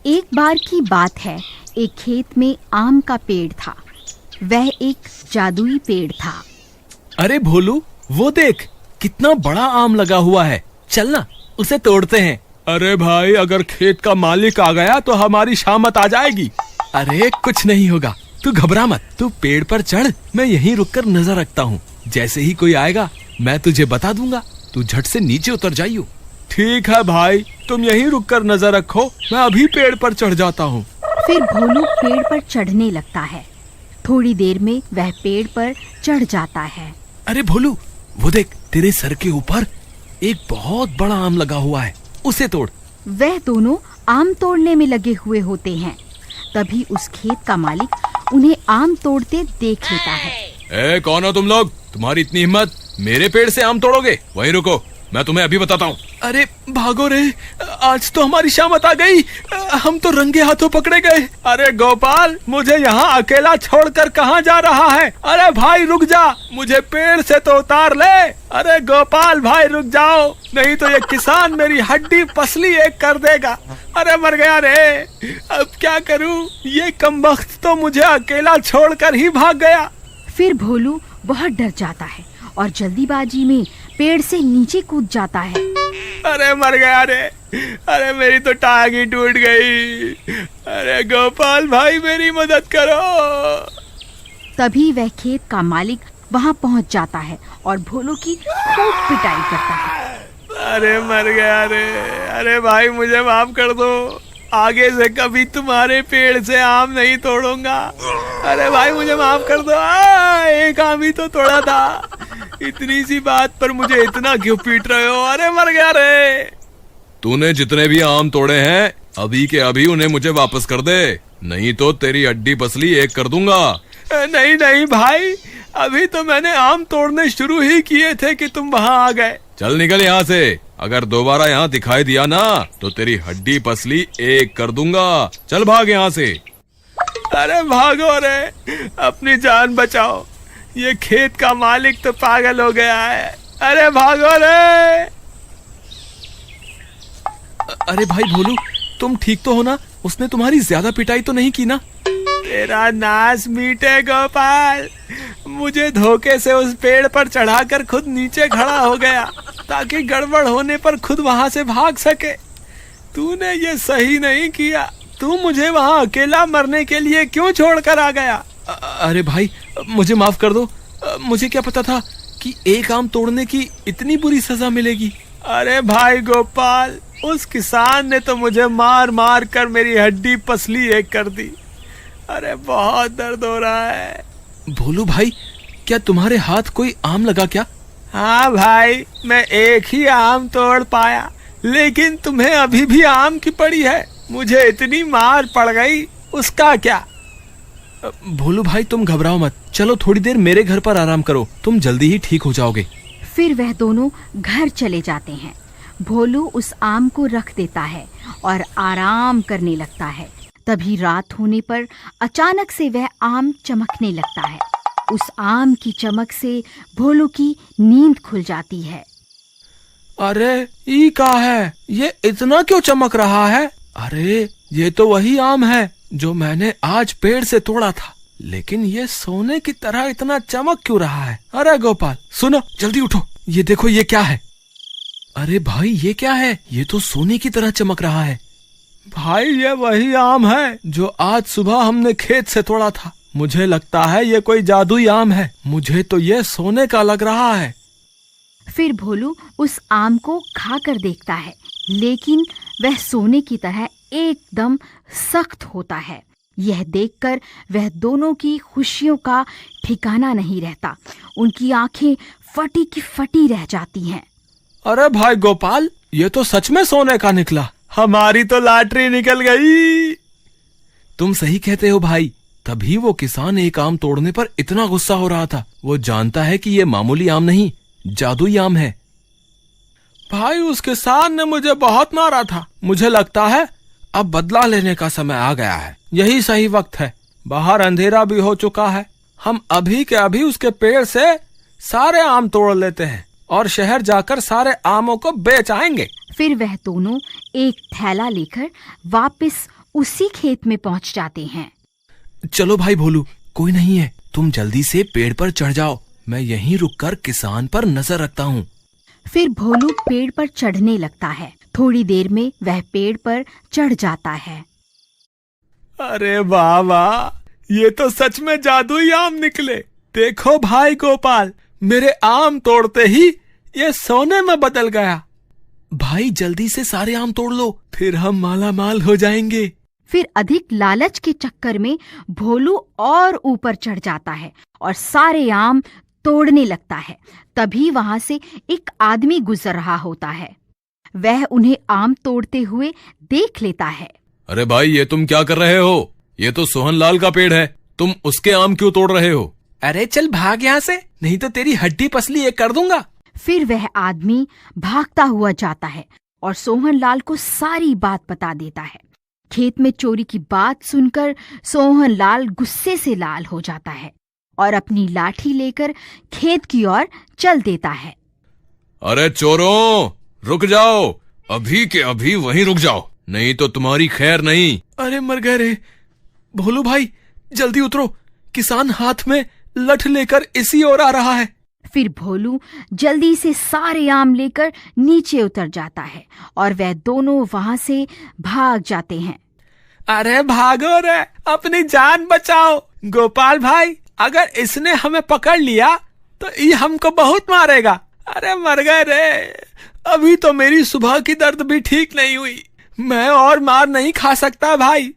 एक बार की बात है, एक खेत में आम का पेड़ था। वह एक जादुई पेड़ था। अरे भोलू, वो देख कितना बड़ा आम लगा हुआ है, चल ना उसे तोड़ते हैं। अरे भाई, अगर खेत का मालिक आ गया तो हमारी शामत आ जाएगी। अरे कुछ नहीं होगा, तू घबरा मत, तू पेड़ पर चढ़, मैं यहीं रुककर नजर रखता हूँ। जैसे ही कोई आएगा मैं तुझे बता दूंगा, तू झट से नीचे उतर जाइयो। ठीक है भाई, तुम यहीं रुककर नजर रखो, मैं अभी पेड़ पर चढ़ जाता हूँ। फिर भोलू पेड़ पर चढ़ने लगता है। थोड़ी देर में वह पेड़ पर चढ़ जाता है। अरे भोलू, वो देख तेरे सर के ऊपर एक बहुत बड़ा आम लगा हुआ है, उसे तोड़। वह दोनों आम तोड़ने में लगे हुए होते हैं। तभी उस खेत का मालिक उन्हें आम तोड़ते देख लेता है। कौन हो तुम लोग? तुम्हारी इतनी हिम्मत, मेरे पेड़ से आम तोड़ोगे? वहीं रुको, मैं तुम्हें अभी बताता हूँ। अरे भागो रे, आज तो हमारी शामत आ गई, हम तो रंगे हाथों पकड़े गए। अरे गोपाल, मुझे यहाँ अकेला छोड़कर कहाँ जा रहा है? अरे भाई रुक जा, मुझे पेड़ से तो उतार ले। अरे गोपाल भाई रुक जाओ, नहीं तो ये किसान मेरी हड्डी पसली एक कर देगा। अरे मर गया रे, अब क्या करूँ? ये कमबख्त तो मुझे अकेला छोड़कर ही भाग गया। फिर भोलू बहुत डर जाता है और जल्दीबाजी में पेड़ से नीचे कूद जाता है। अरे मर गया रे, अरे मेरी तो टांग ही टूट गई। अरे गोपाल भाई मेरी मदद करो। तभी वह खेत का मालिक वहाँ पहुँच जाता है और भोलू की खूब पिटाई करता है। अरे मर गया रे, अरे भाई मुझे माफ कर दो, आगे से कभी तुम्हारे पेड़ से आम नहीं तोड़ूंगा। अरे भाई मुझे माफ कर दो, एक आम ही तो तोड़ा था, इतनी सी बात पर मुझे इतना क्यों पीट रहे हो? अरे मर गया रे। तूने जितने भी आम तोड़े हैं अभी के अभी उन्हें मुझे वापस कर दे, नहीं तो तेरी हड्डी पसली एक कर दूंगा। नहीं नहीं भाई, अभी तो मैंने आम तोड़ने शुरू ही किए थे कि तुम वहाँ आ गए। चल निकल यहाँ से, अगर दोबारा यहाँ दिखाई दिया ना तो तेरी हड्डी पसली एक कर दूंगा। चल भाग यहाँ से। अरे भागो रे, अपनी जान बचाओ, ये खेत का मालिक तो पागल हो गया है। अरे भागो रे। अरे भाई भोलू, तुम ठीक तो हो ना? उसने तुम्हारी ज्यादा पिटाई तो नहीं की ना? तेरा नाश मीटे गोपाल, मुझे धोखे से उस पेड़ पर चढ़ाकर खुद नीचे खड़ा हो गया ताकि गड़बड़ होने पर खुद वहां से भाग सके। तूने ये सही नहीं किया, तू मुझे वहां अकेला मरने के लिए क्यों छोड़कर आ गया? अरे भाई मुझे माफ कर दो, मुझे क्या पता था कि एक आम तोड़ने की इतनी बुरी सजा मिलेगी। अरे भाई गोपाल, उस किसान ने तो मुझे मार मार कर मेरी हड्डी पसली एक कर दी। अरे बहुत दर्द हो रहा है। भोलू भाई, क्या तुम्हारे हाथ कोई आम लगा क्या? हाँ भाई, मैं एक ही आम तोड़ पाया, लेकिन तुम्हें अभी भी आम की पड़ी है। मुझे इतनी मार पड़ गई, उसका क्या? भोलू भाई तुम घबराओ मत, चलो थोड़ी देर मेरे घर पर आराम करो, तुम जल्दी ही ठीक हो जाओगे। फिर वह दोनों घर चले जाते हैं। भोलू उस आम को रख देता है और आराम करने लगता है। तभी रात होने पर अचानक से वह आम चमकने लगता है। उस आम की चमक से भोलू की नींद खुल जाती है। अरे ये क्या है? ये इतना क्यों चमक रहा है? अरे ये तो वही आम है जो मैंने आज पेड़ से तोड़ा था, लेकिन ये सोने की तरह इतना चमक क्यों रहा है? अरे गोपाल सुनो, जल्दी उठो, ये देखो ये क्या है? अरे भाई ये क्या है? ये तो सोने की तरह चमक रहा है। भाई ये वही आम है जो आज सुबह हमने खेत से तोड़ा था। मुझे लगता है ये कोई जादुई आम है, मुझे तो ये सोने का लग रहा है। फिर भोलू उस आम को खाकर देखता है, लेकिन वह सोने की तरह एकदम सख्त होता है। यह देखकर वह दोनों की खुशियों का ठिकाना नहीं रहता। उनकी आंखें फटी की फटी रह जाती हैं। अरे भाई गोपाल, ये तो सच में सोने का निकला, हमारी तो लॉटरी निकल गई। तुम सही कहते हो भाई, तभी वो किसान एक आम तोड़ने पर इतना गुस्सा हो रहा था। वो जानता है कि ये मामूली आम नहीं, जादुई आम है। भाई उस किसान ने मुझे बहुत मारा था, मुझे लगता है अब बदला लेने का समय आ गया है। यही सही वक्त है, बाहर अंधेरा भी हो चुका है। हम अभी के अभी उसके पेड़ से सारे आम तोड़ लेते हैं और शहर जाकर सारे आमों को बेच आएंगे। फिर वह दोनों एक थैला लेकर वापस उसी खेत में पहुंच जाते हैं। चलो भाई भोलू, कोई नहीं है, तुम जल्दी से पेड़ पर चढ़ जाओ, मैं यहीं रुककर किसान पर नजर रखता हूँ। फिर भोलू पेड़ पर चढ़ने लगता है। थोड़ी देर में वह पेड़ पर चढ़ जाता है। अरे वाह वाह, ये तो सच में जादुई आम निकले। देखो भाई गोपाल, मेरे आम तोड़ते ही ये सोने में बदल गया। भाई जल्दी से सारे आम तोड़ लो, फिर हम माला माल हो जाएंगे। फिर अधिक लालच के चक्कर में भोलू और ऊपर चढ़ जाता है और सारे आम तोड़ने लगता है। तभी वहां से एक आदमी गुजर रहा होता है। वह उन्हें आम तोड़ते हुए देख लेता है। अरे भाई, ये तुम क्या कर रहे हो? ये तो सोहनलाल का पेड़ है, तुम उसके आम क्यों तोड़ रहे हो? अरे चल भाग यहाँ से, नहीं तो तेरी हड्डी पसली एक कर दूंगा। फिर वह आदमी भागता हुआ जाता है और सोहनलाल को सारी बात बता देता है। खेत में चोरी की बात सुनकर सोहनलाल गुस्से से लाल हो जाता है और अपनी लाठी लेकर खेत की ओर चल देता है। अरे चोरों, रुक जाओ, अभी के अभी वहीं रुक जाओ, नहीं तो तुम्हारी खैर नहीं। अरे मर गए रे। भोलू भाई जल्दी उतरो, किसान हाथ में लठ लेकर इसी ओर आ रहा है। फिर भोलू जल्दी से सारे आम लेकर नीचे उतर जाता है और वह दोनों वहां से भाग जाते हैं। अरे भागो रे, अपनी जान बचाओ। गोपाल भाई, अगर इसने हमें पकड़ लिया तो ये हमको बहुत मारेगा। अरे मर गए रे, अभी तो मेरी सुबह की दर्द भी ठीक नहीं हुई, मैं और मार नहीं खा सकता भाई।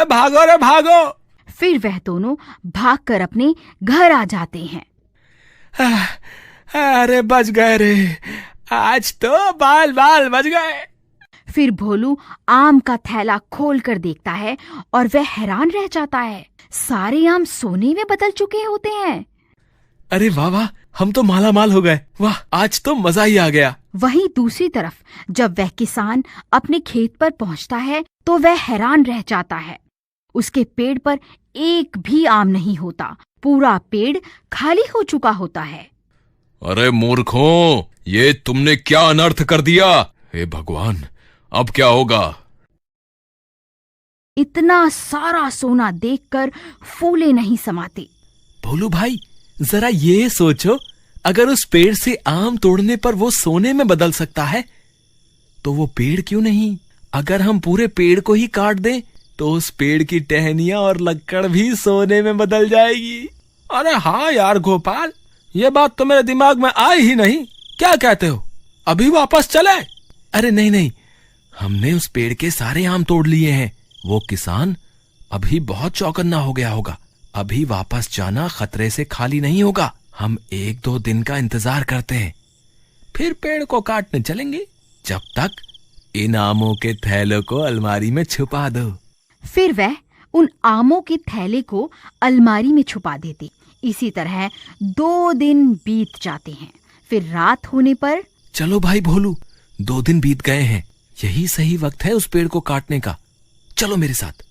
भागो रे भागो। फिर वह दोनों भागकर अपने घर आ जाते हैं। अरे बच गए रे, आज तो बाल बाल बच गए। फिर भोलू आम का थैला खोल कर देखता है और वह हैरान रह जाता है। सारे आम सोने में बदल चुके होते हैं। अरे वाह वाह, हम तो माला माल हो गए। वाह, आज तो मजा ही आ गया। वहीं दूसरी तरफ जब वह किसान अपने खेत पर पहुंचता है तो वह हैरान रह जाता है। उसके पेड़ पर एक भी आम नहीं होता, पूरा पेड़ खाली हो चुका होता है। अरे मूर्खों, ये तुमने क्या अनर्थ कर दिया। हे भगवान, अब क्या होगा? इतना सारा सोना देखकर फूले नहीं समाते। भोलू भाई, जरा ये सोचो, अगर उस पेड़ से आम तोड़ने पर वो सोने में बदल सकता है तो वो पेड़ क्यों नहीं? अगर हम पूरे पेड़ को ही काट दें तो उस पेड़ की टहनियां और लक्कड़ भी सोने में बदल जाएगी। अरे हाँ यार गोपाल, ये बात तो मेरे दिमाग में आई ही नहीं। क्या कहते हो, अभी वापस चले? अरे नहीं नहीं, हमने उस पेड़ के सारे आम तोड़ लिए हैं। वो किसान अभी बहुत चौकन्ना हो गया होगा, अभी वापस जाना खतरे से खाली नहीं होगा। हम 1-2 दिन का इंतजार करते हैं, फिर पेड़ को काटने चलेंगे। जब तक इन आमों के थैलों को अलमारी में छुपा दो। फिर वह उन आमों के थैले को अलमारी में छुपा देते। इसी तरह 2 दिन बीत जाते हैं। फिर रात होने पर, चलो भाई भोलू, 2 दिन बीत गए हैं, यही सही वक्त है उस पेड़ को काटने का। चलो मेरे साथ।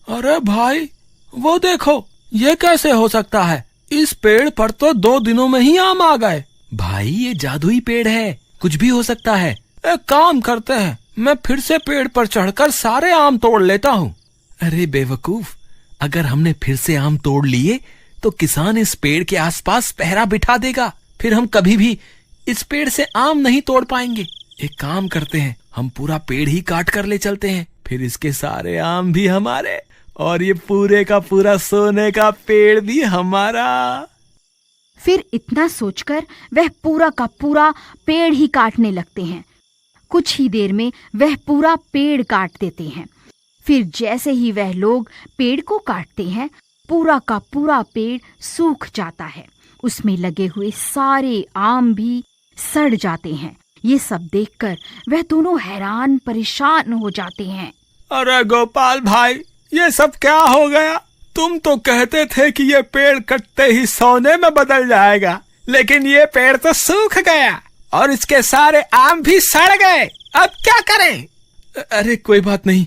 अरे भाई, वो देखो, ये कैसे हो सकता है? इस पेड़ पर तो 2 दिनों में ही आम आ गए। भाई, ये जादुई पेड़ है, कुछ भी हो सकता है। एक काम करते हैं, मैं फिर से पेड़ पर चढ़कर सारे आम तोड़ लेता हूँ। अरे बेवकूफ, अगर हमने फिर से आम तोड़ लिए तो किसान इस पेड़ के आसपास पहरा बिठा देगा, फिर हम कभी भी इस पेड़ से आम नहीं तोड़ पाएंगे। एक काम करते हैं, हम पूरा पेड़ ही काट कर ले चलते हैं, फिर इसके सारे आम भी हमारे और ये पूरे का पूरा सोने का पेड़ भी हमारा। फिर इतना सोचकर वह पूरा का पूरा पेड़ ही काटने लगते हैं। कुछ ही देर में वह पूरा पेड़ काट देते हैं। फिर जैसे ही वह लोग पेड़ को काटते हैं, पूरा का पूरा पेड़ सूख जाता है। उसमें लगे हुए सारे आम भी सड़ जाते हैं। ये सब देखकर वह दोनों हैरान परेशान हो जाते हैं। अरे गोपाल भाई, ये सब क्या हो गया? तुम तो कहते थे कि ये पेड़ कटते ही सोने में बदल जाएगा, लेकिन ये पेड़ तो सूख गया और इसके सारे आम भी सड़ गए। अब क्या करें? अरे कोई बात नहीं,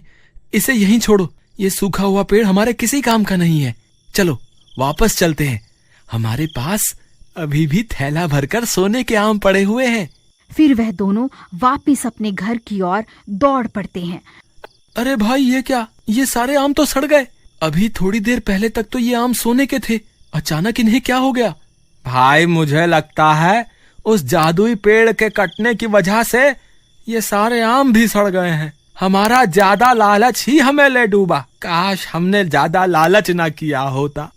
इसे यहीं छोड़ो। ये सूखा हुआ पेड़ हमारे किसी काम का नहीं है। चलो वापस चलते हैं, हमारे पास अभी भी थैला भरकर सोने के आम पड़े हुए हैं। फिर वह दोनों वापिस अपने घर की ओर दौड़ पड़ते हैं। अरे भाई, ये क्या? ये सारे आम तो सड़ गए। अभी थोड़ी देर पहले तक तो ये आम सोने के थे, अचानक इन्हें क्या हो गया? भाई, मुझे लगता है उस जादुई पेड़ के कटने की वजह से ये सारे आम भी सड़ गए हैं। हमारा ज्यादा लालच ही हमें ले डूबा। काश हमने ज्यादा लालच ना किया होता।